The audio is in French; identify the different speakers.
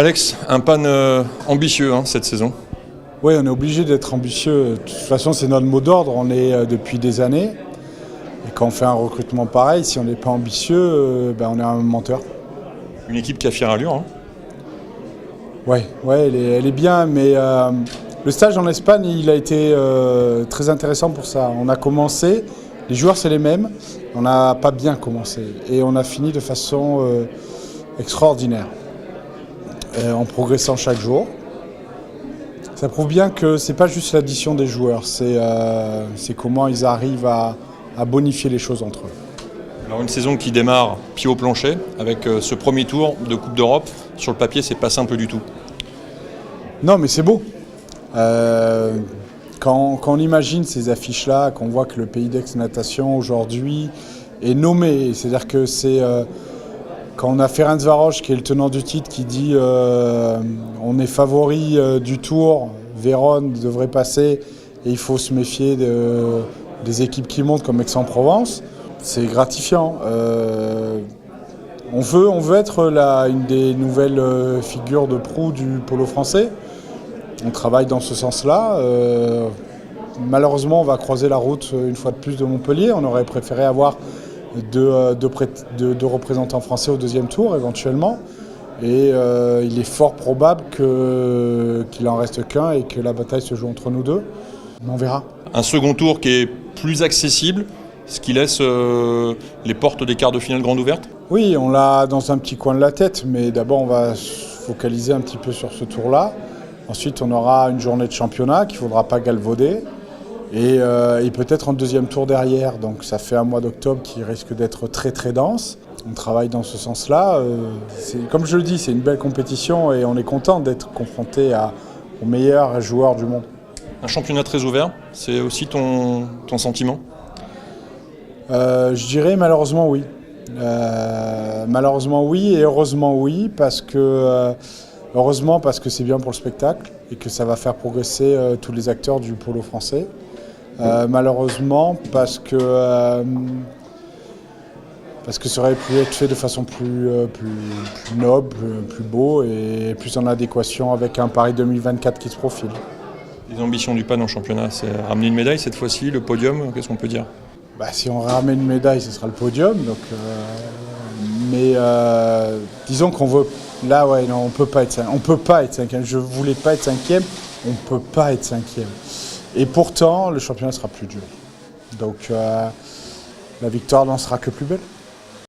Speaker 1: Alex, un pan ambitieux cette saison.
Speaker 2: Oui, on est obligé d'être ambitieux. De toute façon, c'est notre mot d'ordre. On est depuis des années. Et quand on fait un recrutement pareil, si on n'est pas ambitieux, on est un menteur.
Speaker 1: Une équipe qui a fière allure.
Speaker 2: Ouais, elle est bien, mais le stage en Espagne, il a été très intéressant pour ça. On a commencé, les joueurs c'est les mêmes, on n'a pas bien commencé et on a fini de façon extraordinaire, en progressant chaque jour. Ça prouve bien que c'est pas juste l'addition des joueurs, c'est comment ils arrivent à bonifier les choses entre eux.
Speaker 1: Alors une saison qui démarre pied au plancher avec ce premier tour de Coupe d'Europe. Sur le papier, c'est pas simple du tout.
Speaker 2: Non, mais c'est beau. Quand on imagine ces affiches-là, qu'on voit que le Pays d'Aix-Natation aujourd'hui est nommé, c'est-à-dire que c'est quand on a Ferencváros qui est le tenant du titre qui dit on est favori du tour, Vérone devrait passer et il faut se méfier des équipes qui montent comme Aix-en-Provence. C'est gratifiant. On veut être une des nouvelles figures de proue du polo français. On travaille dans ce sens-là. Malheureusement, on va croiser la route une fois de plus de Montpellier. On aurait préféré avoir deux représentants français au deuxième tour, éventuellement. Et il est fort probable qu'il en reste qu'un et que la bataille se joue entre nous deux. Mais on verra.
Speaker 1: Un second tour qui est plus accessible, ce qui laisse les portes des quarts de finale grandes ouvertes.
Speaker 2: Oui, on l'a dans un petit coin de la tête, mais d'abord on va se focaliser un petit peu sur ce tour-là. Ensuite, on aura une journée de championnat qu'il ne faudra pas galvauder et peut-être un deuxième tour derrière. Donc ça fait un mois d'octobre qui risque d'être très très dense. On travaille dans ce sens-là. Comme je le dis, c'est une belle compétition et on est content d'être confronté aux meilleurs joueurs du monde.
Speaker 1: Un championnat très ouvert, c'est aussi ton sentiment ?
Speaker 2: Je dirais malheureusement oui. Malheureusement oui et heureusement oui parce que c'est bien pour le spectacle et que ça va faire progresser tous les acteurs du polo français. Malheureusement parce que ça aurait pu être fait de façon plus noble, plus beau et plus en adéquation avec un Paris 2024 qui se profile.
Speaker 1: Les ambitions du PAN en championnat, c'est ramener une médaille cette fois-ci, le podium, qu'est-ce qu'on peut dire ?
Speaker 2: Si on ramène une médaille, ce sera le podium. Donc, disons qu'on veut. Là, ouais, non, on peut pas être cinquième. Je voulais pas être cinquième. On peut pas être cinquième. Et pourtant, le championnat sera plus dur. Donc, la victoire n'en sera que plus belle.